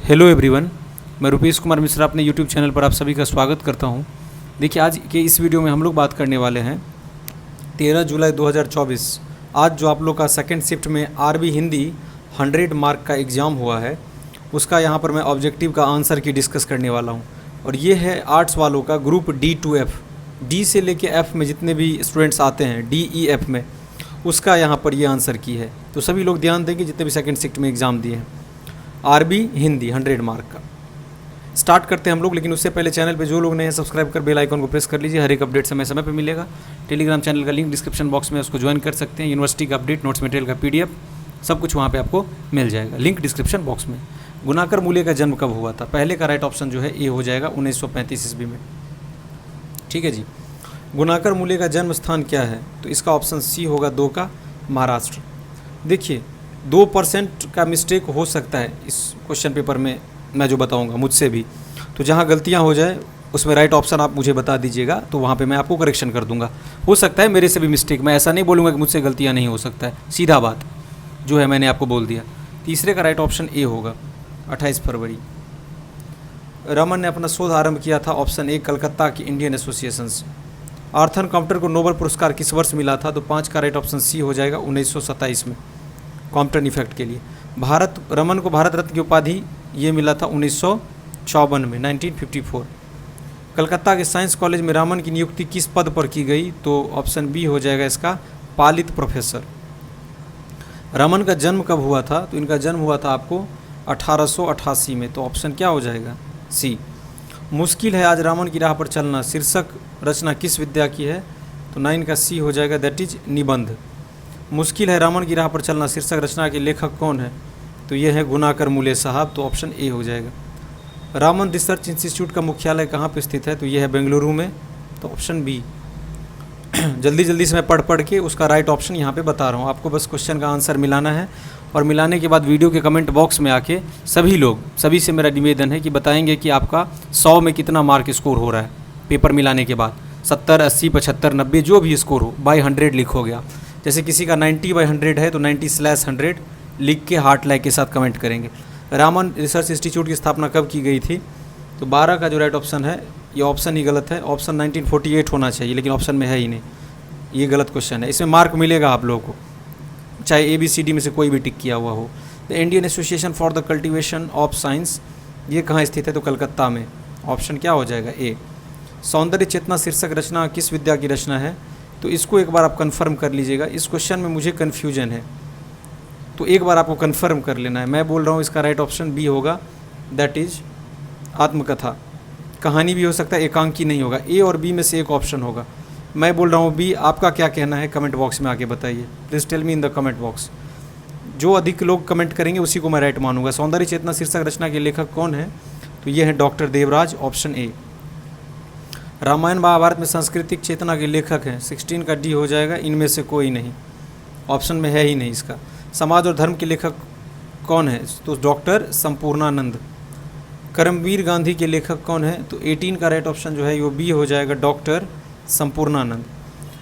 Hello everyone, मैं रुपेश कुमार मिश्रा अपने YouTube channel पर आप सभी का स्वागत करता हूं। देखिए, आज के इस वीडियो में हम लोग बात करने वाले हैं 13 जुलाई 2024। आज जो आप लोग का सेकंड शिफ्ट में आरबी हिंदी 100 मार्क का एग्ज़ाम हुआ है, उसका यहां पर मैं ऑब्जेक्टिव का आंसर की डिस्कस करने वाला हूं। और ये है आर्ट्स वालों का group D to F, D से लेके F में जितने भी स्टूडेंट्स आते हैं DEF में, उसका यहाँ पर ये आंसर की है। तो सभी लोग ध्यान देंगे जितने भी सेकंड शिफ्ट में एग्ज़ाम दिए हैं। आरबी हिंदी 100 मार्क का स्टार्ट करते हैं हम लोग। लेकिन उससे पहले चैनल पे जो लोग नए हैं सब्सक्राइब कर बेल आइकन को प्रेस कर लीजिए। हर एक अपडेट समय समय पे मिलेगा। टेलीग्राम चैनल का लिंक डिस्क्रिप्शन बॉक्स में, उसको ज्वाइन कर सकते हैं। यूनिवर्सिटी का अपडेट, नोट्स मटेरियल का PDF सब कुछ वहाँ पे आपको मिल जाएगा, लिंक डिस्क्रिप्शन बॉक्स में। गुनाकर मूल्य का जन्म कब हुआ था? पहले का राइट ऑप्शन जो है ए हो जाएगा 1935 ईस्वी में। ठीक है जी। गुनाकर मूल्य का जन्म स्थान क्या है? तो इसका ऑप्शन सी होगा 2 का, महाराष्ट्र। देखिए 2% का मिस्टेक हो सकता है इस क्वेश्चन पेपर में, मैं जो बताऊंगा मुझसे भी। तो जहां गलतियां हो जाए उसमें राइट ऑप्शन आप मुझे बता दीजिएगा, तो वहां पे मैं आपको करेक्शन कर दूंगा। हो सकता है मेरे से भी मिस्टेक, मैं ऐसा नहीं बोलूँगा कि मुझसे गलतियां नहीं हो सकता है, सीधा बात जो है मैंने आपको बोल दिया। तीसरे का राइट ऑप्शन ए होगा 28 फरवरी। रमन ने अपना शोध आरंभ किया था, ऑप्शन ए कलकत्ता की इंडियन एसोसिएशन से। आर्थर कॉम्प्टन को नोबेल पुरस्कार किस वर्ष मिला था? तो 5 का राइट ऑप्शन सी हो जाएगा 1927 में, कॉम्प्टन इफेक्ट के लिए। रमन को भारत रत्न की उपाधि ये मिला था 1954 में, 1954। कलकत्ता के साइंस कॉलेज में रमन की नियुक्ति किस पद पर की गई? तो ऑप्शन बी हो जाएगा इसका, पालित प्रोफेसर। रमन का जन्म कब हुआ था? तो इनका जन्म हुआ था आपको 1888 में, तो ऑप्शन क्या हो जाएगा? सी। मुश्किल है आज रामन की राह पर चलना शीर्षक रचना किस विद्या की है? तो 9 का सी हो जाएगा, दैट इज निबंध। मुश्किल है रामन की राह पर चलना शीर्षक रचना के लेखक कौन है? तो ये है गुनाकर मूल्य साहब, तो ऑप्शन ए हो जाएगा। रामन रिसर्च इंस्टीट्यूट का मुख्यालय कहाँ पर स्थित है? तो ये है बेंगलुरु में, तो ऑप्शन बी। जल्दी जल्दी से मैं पढ़ के उसका राइट ऑप्शन यहाँ पे बता रहा हूँ। आपको बस क्वेश्चन का आंसर मिलाना है, और मिलाने के बाद वीडियो के कमेंट बॉक्स में आके सभी से मेरा निवेदन है कि बताएंगे कि आपका 100 में कितना मार्क स्कोर हो रहा है पेपर मिलाने के बाद। 70, 80, 75, 90 जो भी स्कोर हो, बाई 100 लिखोगे आप। जैसे किसी का 90/100 है तो 90/100 लिख के हार्ट लाइक के साथ कमेंट करेंगे। रामन रिसर्च इंस्टीट्यूट की स्थापना कब की गई थी? तो 12 का जो राइट ऑप्शन है, ये ऑप्शन ही गलत है। ऑप्शन 1948 होना चाहिए, लेकिन ऑप्शन में है ही नहीं, ये गलत क्वेश्चन है। इसमें मार्क मिलेगा आप लोगों को, चाहे ABCD में से कोई भी टिक किया हुआ हो। The Indian association for the cultivation of science ये कहाँ स्थित है? तो कलकत्ता में। ऑप्शन क्या हो जाएगा? ए। सौंदर्य चेतना शीर्षक रचना किस विद्या की रचना है? तो इसको एक बार आप कंफर्म कर लीजिएगा। इस क्वेश्चन में मुझे कन्फ्यूजन है, तो एक बार आपको कंफर्म कर लेना है। मैं बोल रहा हूँ इसका राइट ऑप्शन बी होगा, दैट इज आत्मकथा। कहानी भी हो सकता है, एकांकी नहीं होगा। ए और बी में से एक ऑप्शन होगा। मैं बोल रहा हूँ बी। आपका क्या कहना है कमेंट बॉक्स में आके बताइए, please tell me in the comment box. जो अधिक लोग कमेंट करेंगे उसी को मैं राइट मानूंगा। सौंदर्य चेतना शीर्षक रचना के लेखक कौन है? तो ये है doctor Devraj, option A. Ramayana Mahabharata में सांस्कृतिक चेतना के लेखक हैं, 16 का डी हो जाएगा, इनमें से कोई नहीं, ऑप्शन में है ही नहीं इसका। समाज और धर्म के लेखक कौन है? तो डॉक्टर संपूर्णानंद। करमवीर गांधी के लेखक कौन है? तो 18 का राइट ऑप्शन जो है वो बी हो जाएगा, डॉक्टर संपूर्णानंद।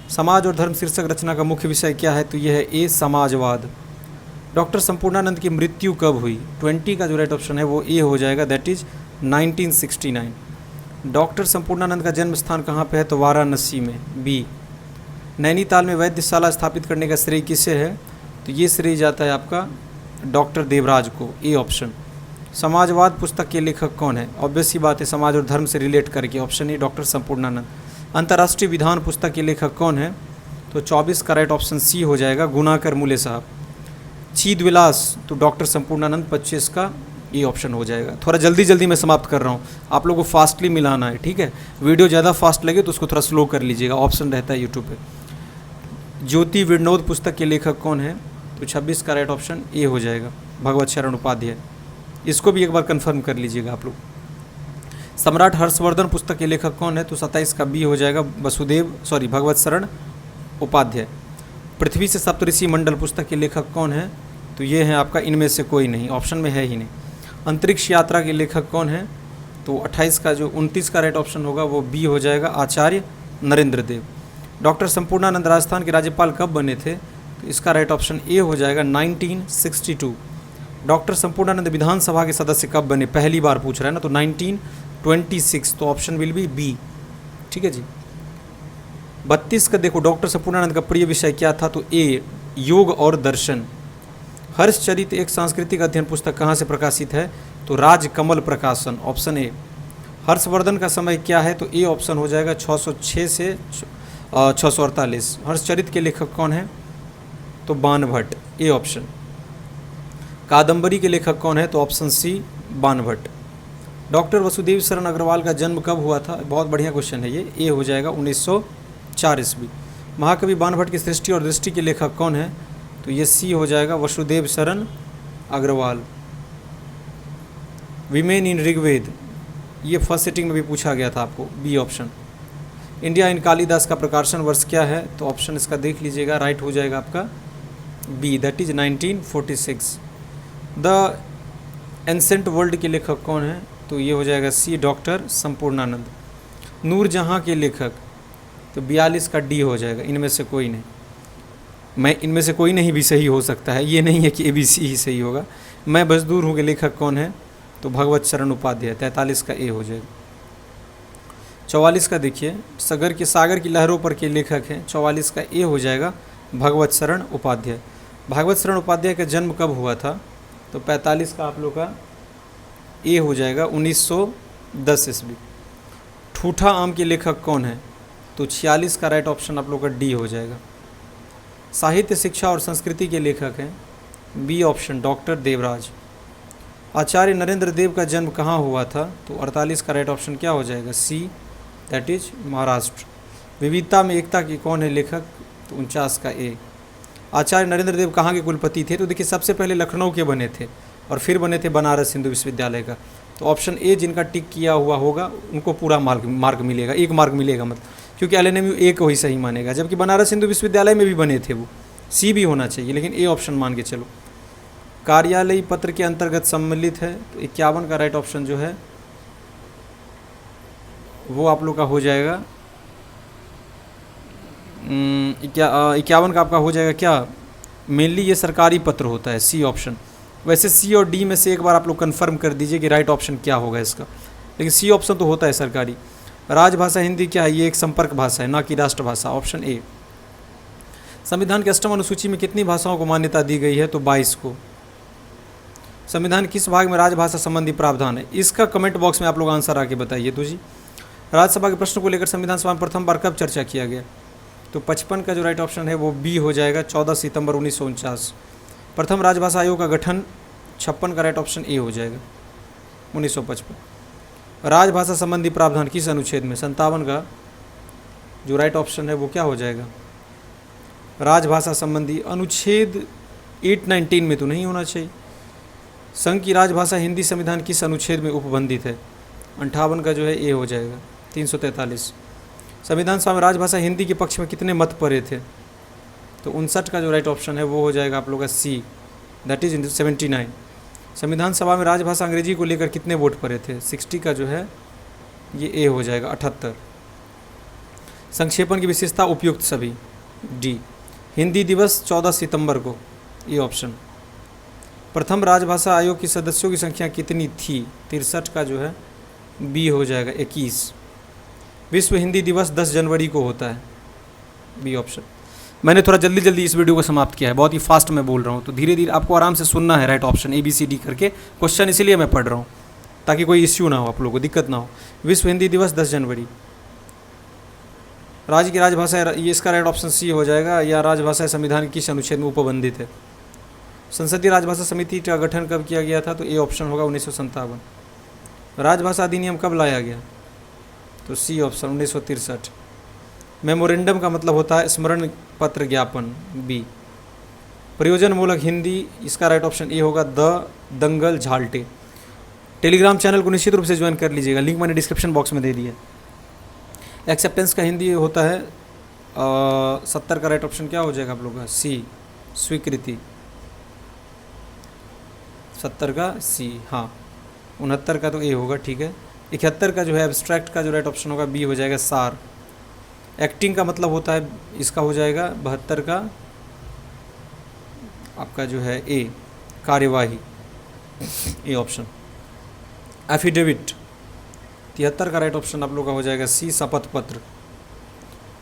समाज और धर्म शीर्षक रचना का मुख्य विषय क्या है? तो यह है ए, समाजवाद। डॉक्टर संपूर्णानंद की मृत्यु कब हुई? 20 का जो राइट ऑप्शन है वो ए हो जाएगा, दैट इज 1969। डॉक्टर संपूर्णानंद का जन्म स्थान कहाँ पे है? तो वाराणसी में, बी। नैनीताल में वैद्यशाला स्थापित करने का श्रेय किसे है? तो ये श्रेय जाता है आपका डॉक्टर देवराज को, ए ऑप्शन। समाजवाद पुस्तक के लेखक कौन है? ऑब्वियस ही बात है, समाज और धर्म से रिलेट करके, ऑप्शन ए, डॉक्टर संपूर्णानंद। अंतर्राष्ट्रीय विधान पुस्तक के लेखक कौन है? तो 24 का राइट ऑप्शन सी हो जाएगा, गुनाकर मूल्य साहब। छीद विलास, तो डॉक्टर संपूर्णानंद, 25 का ये ऑप्शन हो जाएगा। थोड़ा जल्दी मैं समाप्त कर रहा हूँ, आप लोगों को फास्टली मिलाना है, ठीक है। वीडियो ज़्यादा फास्ट लगे तो उसको थोड़ा स्लो कर लीजिएगा, ऑप्शन रहता है यूट्यूब पे। ज्योति विनोद पुस्तक के लेखक कौन है? तो 26 का राइट ऑप्शन ए हो जाएगा, भगवत शरण उपाध्याय। इसको भी एक बार कंफर्म कर लीजिएगा आप लोग। सम्राट हर्षवर्धन पुस्तक के लेखक कौन है? तो 27 का बी हो जाएगा, भगवत शरण उपाध्याय। पृथ्वी से सप्तऋषि मंडल पुस्तक के लेखक कौन है? तो ये है आपका, इनमें से कोई नहीं, ऑप्शन में है ही नहीं। अंतरिक्ष यात्रा के लेखक कौन है? तो 29 का राइट ऑप्शन होगा वो बी हो जाएगा, आचार्य नरेंद्र देव। डॉक्टर संपूर्णानंद राजस्थान के राज्यपाल कब बने थे? तो इसका राइट ऑप्शन ए हो जाएगा, 1962। डॉक्टर संपूर्णानंद विधानसभा के सदस्य कब बने, पहली बार पूछ रहा है ना, तो 1926, तो ऑप्शन विल बी बी। ठीक है जी। 32 का देखो, डॉक्टर संपूर्णानंद का प्रिय विषय क्या था, तो ए योग और दर्शन। हर्षचरित एक सांस्कृतिक अध्ययन पुस्तक कहाँ से प्रकाशित है, तो राजकमल प्रकाशन, ऑप्शन ए। हर्षवर्धन का समय क्या है, तो ए ऑप्शन हो जाएगा 606 से 648। हर्षचरित के लेखक कौन है, तो बाणभट्ट, ए ऑप्शन। कादंबरी के लेखक कौन है, तो option C Banabhatta. Doctor Vasudev Sharan Agrawal का जन्म कब हुआ था, बहुत बढ़िया क्वेश्चन है ये, ए हो जाएगा 1904 ईस्वी। महाकवि बाणभट्ट की सृष्टि और दृष्टि के लेखक कौन है, तो ये सी हो जाएगा वसुदेव शरण अग्रवाल। विमेन इन ऋग्वेद, ये फर्स्ट सिटिंग में भी पूछा गया था आपको, B option. India in Kalidasa का प्रकाशन वर्ष क्या है, तो ऑप्शन इसका देख लीजिएगा, राइट हो जाएगा आपका B, that is 1946। The ancient world के लेखक कौन है, तो ये हो जाएगा सी डॉक्टर संपूर्णानंद। नूरजहाँ के लेखक, तो 42 का डी हो जाएगा, इनमें से कोई नहीं। मैं इनमें से कोई नहीं भी सही हो सकता है, ये नहीं है कि ABC ही सही होगा। मैं मजदूर हूँ के लेखक कौन है, तो भगवत शरण उपाध्याय, 43 का ए हो जाएगा। 44 का देखिए, सागर की लहरों पर के लेखक हैं, 44 का ए हो जाएगा भगवत शरण उपाध्याय। भगवत शरण उपाध्याय का जन्म कब हुआ था, तो 45 का आप लोग का ए हो जाएगा 1910 ईस्वी। ठूठा आम के लेखक कौन है, तो 46 का राइट ऑप्शन आप लोग का डी हो जाएगा। साहित्य शिक्षा और संस्कृति के लेखक हैं, बी ऑप्शन डॉक्टर देवराज। आचार्य नरेंद्र देव का जन्म कहाँ हुआ था, तो 48 का राइट ऑप्शन क्या हो जाएगा, सी, दैट इज महाराष्ट्र। विविधता में एकता की कौन है लेखक, तो 49 का ए। आचार्य नरेंद्र देव कहाँ के कुलपति थे, तो देखिए सबसे पहले लखनऊ के बने थे और फिर बने थे बनारस हिंदू विश्वविद्यालय का। तो ऑप्शन ए जिनका टिक किया हुआ होगा उनको पूरा मार्क मिलेगा, 1 मार्क मिलेगा, मतलब क्योंकि LNMU ए को ही सही मानेगा, जबकि बनारस हिंदू विश्वविद्यालय में भी बने थे वो, सी भी होना चाहिए, लेकिन ए ऑप्शन मान के चलो। कार्यालयी पत्र के अंतर्गत सम्मिलित है, तो 51 का राइट ऑप्शन जो है वो आप लोग का हो जाएगा 51 का आपका हो जाएगा क्या, मेनली ये सरकारी पत्र होता है, सी ऑप्शन। वैसे सी और डी में से एक बार आप लोग कंफर्म कर दीजिए कि राइट ऑप्शन क्या होगा इसका, लेकिन सी ऑप्शन तो होता है सरकारी। राजभाषा हिंदी क्या है, ये एक संपर्क भाषा है, ना कि राष्ट्रभाषा, ऑप्शन ए। संविधान की 8वीं अनुसूची में कितनी भाषाओं को मान्यता दी गई है, तो 22 को। संविधान किस भाग में राजभाषा संबंधी प्रावधान है, इसका कमेंट बॉक्स में आप लोग आंसर आके बताइए। तो जी राज्यसभा के प्रश्न को लेकर संविधान सभा में प्रथम बार कब चर्चा किया गया, तो 55 का जो राइट ऑप्शन है वो बी हो जाएगा, 14 सितंबर 1949। प्रथम राजभाषा आयोग का गठन, 56 का राइट ऑप्शन ए हो जाएगा, 1955। राजभाषा संबंधी प्रावधान किस अनुच्छेद में, 57 का जो राइट ऑप्शन है वो क्या हो जाएगा, राजभाषा संबंधी अनुच्छेद 819 में तो नहीं होना चाहिए। संघ की राजभाषा हिंदी संविधान किस अनुच्छेद में उपबंधित है, 58 का जो है ए हो जाएगा, 343। संविधान सभा में राजभाषा हिंदी के पक्ष में कितने मत पड़े थे, तो 59 का जो राइट ऑप्शन है वो हो जाएगा आप लोग का सी, दैट इज 79। संविधान सभा में राजभाषा अंग्रेजी को लेकर कितने वोट पड़े थे, 60 का जो है ये ए हो जाएगा, 78। संक्षेपण की विशेषता उपयुक्त सभी, डी। हिंदी दिवस 14 सितंबर को, ये ऑप्शन। प्रथम राजभाषा आयोग के सदस्यों की संख्या कितनी थी, 63 का जो है बी हो जाएगा, 21। विश्व हिंदी दिवस 10 जनवरी को होता है, बी ऑप्शन। मैंने थोड़ा जल्दी इस वीडियो को समाप्त किया है, बहुत ही फास्ट में बोल रहा हूँ, तो धीरे धीरे आपको आराम से सुनना है राइट ऑप्शन ABCD करके क्वेश्चन, इसीलिए मैं पढ़ रहा हूँ ताकि कोई इश्यू ना हो, आप लोगों को दिक्कत ना हो। विश्व हिंदी दिवस 10 जनवरी। राज्य की राजभाषा, ये इसका राइट ऑप्शन सी हो जाएगा, या राजभाषा संविधान के किस अनुच्छेद में उपबंधित है। संसदीय राजभाषा समिति का गठन कब किया गया था, तो ए ऑप्शन होगा, 1957। राजभाषा अधिनियम कब लाया गया, तो सी ऑप्शन, 1963। मेमोरेंडम का मतलब होता है स्मरण पत्र ज्ञापन, बी। प्रयोजन मूलक हिंदी, इसका राइट ऑप्शन ए होगा, द दंगल झालटे। टेलीग्राम चैनल को निश्चित रूप से ज्वाइन कर लीजिएगा, लिंक मैंने डिस्क्रिप्शन बॉक्स में दे दिया। एक्सेप्टेंस का हिंदी होता है 70 का राइट ऑप्शन क्या हो जाएगा आप लोग का, सी, स्वीकृति, 70 का सी, हाँ। 69 का तो ए होगा, ठीक है। 71 का जो है एब्स्ट्रैक्ट का जो राइट ऑप्शन होगा बी हो जाएगा, सार। एक्टिंग का मतलब होता है, इसका हो जाएगा 72 का आपका जो है ए, कार्यवाही। A option. एफिडेविट 73 का राइट ऑप्शन आप लोग का हो जाएगा सी, शपथ पत्र।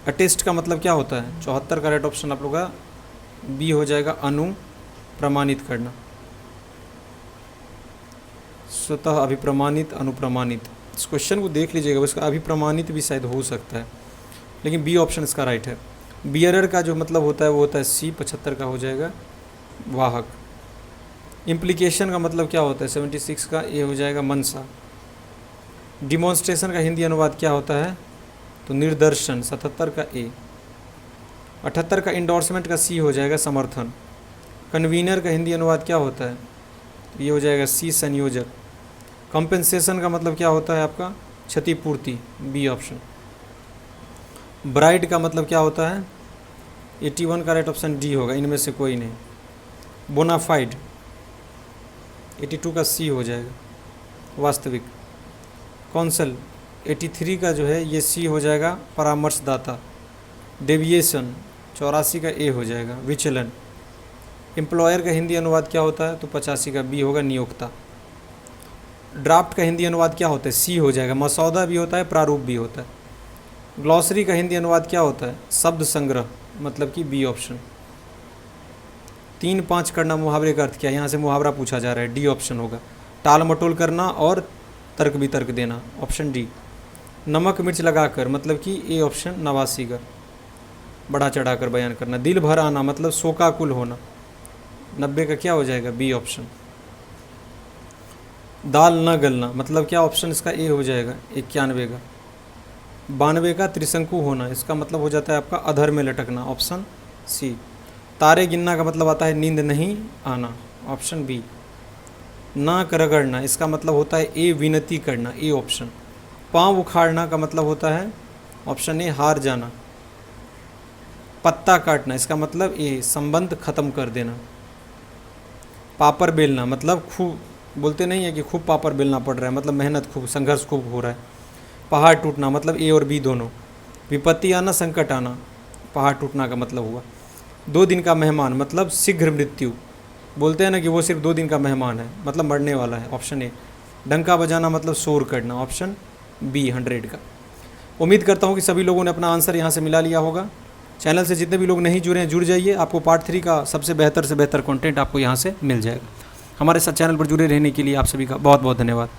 अटेस्ट का मतलब क्या होता है? 74 का राइट ऑप्शन आप लोग का बी हो जाएगा, अनु प्रमाणित करना। स्वतः अभिप्रमाणित, अनुप्रमाणित। इस क्वेश्चन को देख लीजिएगा, इसका अभिप्रमाणित भी शायद हो सकता है, लेकिन बी ऑप्शन इसका राइट है। बियरर का जो मतलब होता है वो होता है सी, 75 का हो जाएगा वाहक। इम्प्लीकेशन का मतलब क्या होता है? 76 का ए हो जाएगा मंशा। डिमॉन्स्ट्रेशन का हिंदी अनुवाद क्या होता है? तो निर्दर्शन, 77 का ए। 78 का इंडोर्समेंट का सी हो जाएगा समर्थन। कन्वीनर का हिंदी अनुवाद क्या होता है? तो ये हो जाएगा सी, संयोजक। कंपेंसेशन का मतलब क्या होता है आपका? क्षतिपूर्ति, बी ऑप्शन। ब्राइड का मतलब क्या होता है? 81 का राइट ऑप्शन डी होगा, इनमें से कोई नहीं। बोनाफाइड 82 का सी हो जाएगा, वास्तविक। कौंसल 83 का जो है ये सी हो जाएगा, परामर्शदाता। डेविएशन 84 का ए हो जाएगा, विचलन। एम्प्लॉयर का हिंदी अनुवाद क्या होता है? तो 85 का बी होगा, नियोक्ता। ड्राफ्ट का हिंदी अनुवाद क्या होता है? सी हो जाएगा, मसौदा भी होता है, प्रारूप भी होता है। ग्लॉसरी का हिंदी अनुवाद क्या होता है? शब्द संग्रह, मतलब कि बी ऑप्शन। 3-5 करना मुहावरे का अर्थ क्या है? यहाँ से मुहावरा पूछा जा रहा है, डी ऑप्शन होगा। टाल मटोल करना और तर्क वितर्क देना, ऑप्शन डी। नमक मिर्च लगाकर, मतलब कि ए ऑप्शन, नवासी का बढ़ा चढ़ाकर बयान करना। दिल भर आना मतलब शोकाकुल होना, 90 का क्या हो जाएगा? B option. दाल न गलना मतलब क्या? ऑप्शन इसका ए हो जाएगा, 91 का। 92 का त्रिशंकु होना, इसका मतलब हो जाता है आपका अधर में लटकना, ऑप्शन सी। तारे गिनना का मतलब आता है नींद नहीं आना, ऑप्शन बी। नाक रगड़ना, इसका मतलब होता है ए, विनती करना, ए ऑप्शन। पाँव उखाड़ना का मतलब होता है ऑप्शन ए, हार जाना। पत्ता काटना, इसका मतलब ए, संबंध खत्म कर देना। पापड़ बेलना मतलब खूब, बोलते नहीं है कि खूब पापड़ बेलना पड़ रहा है, मतलब मेहनत खूब, संघर्ष खूब हो रहा है। पहाड़ टूटना मतलब ए और बी दोनों। विपत्ति आना, संकट आना, पहाड़ टूटना का मतलब हुआ। 2 दिन का मेहमान मतलब शीघ्र मृत्यु, बोलते हैं ना कि वो सिर्फ 2 दिन का मेहमान है, मतलब मरने वाला है, ऑप्शन ए। डंका बजाना मतलब शोर करना, ऑप्शन बी, 100 का। उम्मीद करता हूँ कि सभी लोगों ने अपना आंसर यहाँ से मिला लिया होगा। चैनल से जितने भी लोग नहीं जुड़े हैं, जुड़ जाइए, आपको पार्ट 3 का सबसे बेहतर से बेहतर कंटेंट आपको यहाँ से मिल जाएगा। हमारे साथ चैनल पर जुड़े रहने के लिए आप सभी का बहुत बहुत धन्यवाद।